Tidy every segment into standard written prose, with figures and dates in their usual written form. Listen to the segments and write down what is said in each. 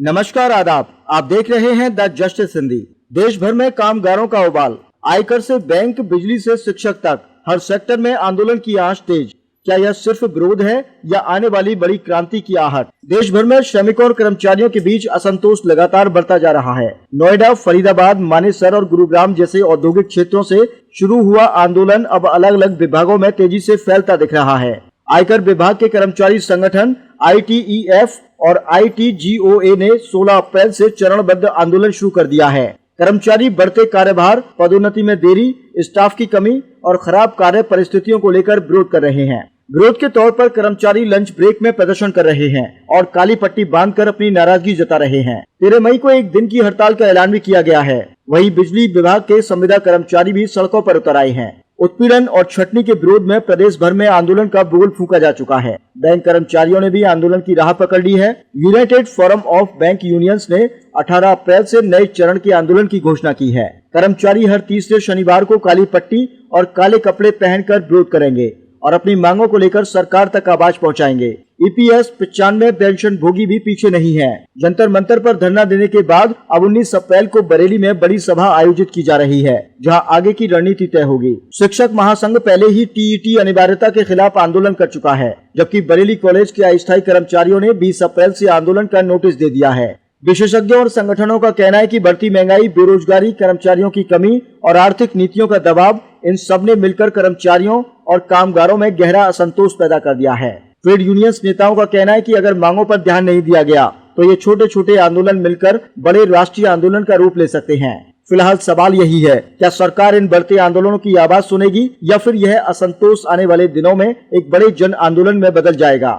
नमस्कार, आदाब। आप देख रहे हैं द जस्टिस हिंदी। देश भर में कामगारों का उबाल, आयकर से बैंक, बिजली से शिक्षक तक, हर सेक्टर में आंदोलन की आंच तेज। क्या यह सिर्फ विरोध है या आने वाली बड़ी क्रांति की आहट? देश भर में श्रमिकों और कर्मचारियों के बीच असंतोष लगातार बढ़ता जा रहा है। नोएडा, फरीदाबाद, मानेसर और गुरुग्राम जैसे औद्योगिक क्षेत्रों से शुरू हुआ आंदोलन अब अलग अलग विभागों में तेजी से फैलता दिख रहा है। आयकर विभाग के कर्मचारी संगठन ITEF और ITGOA ने 16 अप्रैल से चरणबद्ध आंदोलन शुरू कर दिया है। कर्मचारी बढ़ते कार्यभार, पदोन्नति में देरी, स्टाफ की कमी और खराब कार्य परिस्थितियों को लेकर विरोध कर रहे हैं। विरोध के तौर पर कर्मचारी लंच ब्रेक में प्रदर्शन कर रहे हैं और काली पट्टी बांधकर अपनी नाराजगी जता रहे हैं। 13 मई को एक दिन की हड़ताल का ऐलान भी किया गया है। वहीं बिजली विभाग के संविदा कर्मचारी भी सड़कों पर उतर आए हैं। उत्पीड़न और छटनी के विरोध में प्रदेश भर में आंदोलन का बुगुल फूंका जा चुका है। बैंक कर्मचारियों ने भी आंदोलन की राह पकड़ ली है। United forum of bank unions ने 18 अप्रैल से नए चरण के आंदोलन की घोषणा की है। कर्मचारी हर तीसरे शनिवार को काली पट्टी और काले कपड़े पहनकर विरोध करेंगे और अपनी मांगों को लेकर सरकार तक आवाज पहुंचाएंगे। EPS 95 पेंशन भोगी भी पीछे नहीं है। जंतर मंतर पर धरना देने के बाद अब 19 अप्रैल को बरेली में बड़ी सभा आयोजित की जा रही है, जहां आगे की रणनीति तय होगी। शिक्षक महासंघ पहले ही TET अनिवार्यता के खिलाफ आंदोलन कर चुका है, जबकि बरेली कॉलेज के अस्थायी कर्मचारियों ने 20 अप्रैल से आंदोलन का नोटिस दे दिया है। विशेषज्ञों और संगठनों का कहना है कि बढ़ती महंगाई, बेरोजगारी, कर्मचारियों की कमी और आर्थिक नीतियों का दबाव, इन सब ने मिलकर कर्मचारियों और कामगारों में गहरा असंतोष पैदा कर दिया है। ट्रेड यूनियंस नेताओं का कहना है कि अगर मांगों पर ध्यान नहीं दिया गया तो ये छोटे छोटे आंदोलन मिलकर बड़े राष्ट्रीय आंदोलन का रूप ले सकते हैं। फिलहाल सवाल यही है, क्या सरकार इन बढ़ते आंदोलनों की आवाज सुनेगी या फिर यह असंतोष आने वाले दिनों में एक बड़े जन आंदोलन में बदल जाएगा?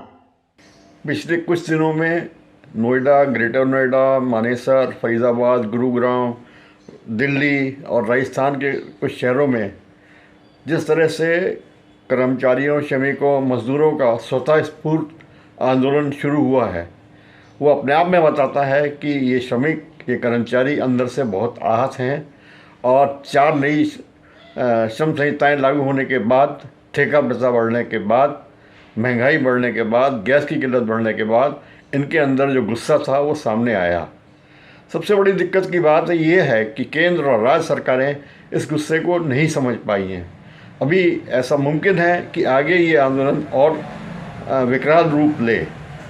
पिछले कुछ दिनों में नोएडा, ग्रेटर नोएडा, मानेसर, फरीदाबाद, गुरुग्राम, दिल्ली और राजस्थान के कुछ शहरों में जिस तरह से कर्मचारियों, श्रमिकों, मजदूरों का स्वतः स्फूर्त आंदोलन शुरू हुआ है, वो अपने आप में बताता है कि ये श्रमिक, ये कर्मचारी अंदर से बहुत आहत हैं। और 4 नई श्रम संहिताएँ लागू होने के बाद, ठेका भत्ता बढ़ने के बाद, महंगाई बढ़ने के बाद, गैस की किल्लत बढ़ने के बाद इनके अंदर जो गुस्सा था वो सामने आया। सबसे बड़ी दिक्कत की बात ये है कि केंद्र और राज्य सरकारें इस गुस्से को नहीं समझ पाई हैं। अभी ऐसा मुमकिन है कि आगे ये आंदोलन और विकराल रूप ले,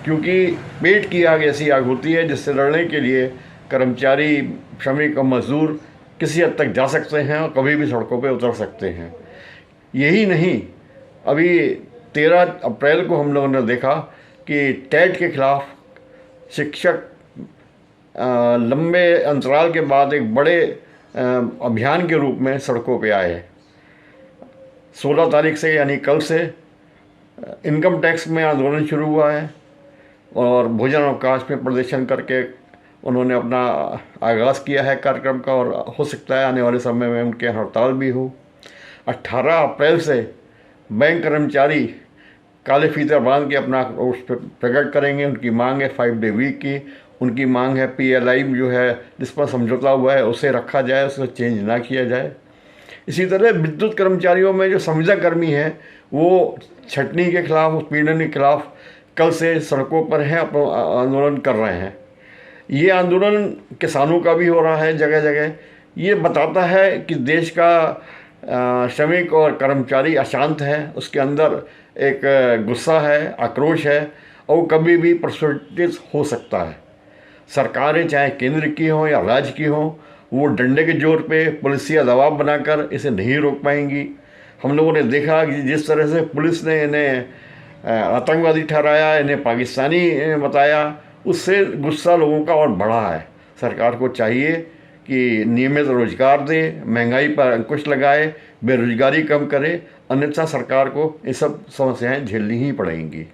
क्योंकि पेट की आग ऐसी आग होती है जिससे लड़ने के लिए कर्मचारी, श्रमिक और मजदूर किसी हद तक जा सकते हैं और कभी भी सड़कों पे उतर सकते हैं। यही नहीं, अभी 13 अप्रैल को हम लोगों ने देखा कि टेट के खिलाफ शिक्षक लंबे अंतराल के बाद एक बड़े अभियान के रूप में सड़कों पे आए। 16 तारीख से यानी कल से इनकम टैक्स में आंदोलन शुरू हुआ है और भोजन अवकाश में प्रदर्शन करके उन्होंने अपना आगाज़ किया है कार्यक्रम का, और हो सकता है आने वाले समय में उनके हड़ताल भी हो। 18 अप्रैल से बैंक कर्मचारी काले फीते बांध के अपना रोष प्रकट करेंगे। उनकी मांग है 5 डे वीक की, उनकी मांग है PLI जो है जिस पर समझौता हुआ है उसे रखा जाए, उसको चेंज ना किया जाए। इसी तरह विद्युत कर्मचारियों में जो संविदा कर्मी हैं वो छटनी के खिलाफ, उत्पीड़न के खिलाफ कल से सड़कों पर हैं, आंदोलन कर रहे हैं। ये आंदोलन किसानों का भी हो रहा है जगह जगह। ये बताता है कि देश का श्रमिक और कर्मचारी अशांत है, उसके अंदर एक गुस्सा है, आक्रोश है और वो कभी भी प्रस्फुटित हो सकता है। सरकारें चाहे केंद्र की हों या राज्य की हों, वो डंडे के जोर पे पुलिसिया दबाव बनाकर इसे नहीं रोक पाएंगी। हम लोगों ने देखा कि जिस तरह से पुलिस ने इन्हें आतंकवादी ठहराया, इन्हें पाकिस्तानी बताया, उससे गुस्सा लोगों का और बढ़ा है। सरकार को चाहिए कि नियमित रोजगार दे, महंगाई पर अंकुश लगाए, बेरोजगारी कम करे, अन्यथा सरकार को ये सब समस्याएं झेलनी ही पड़ेंगी।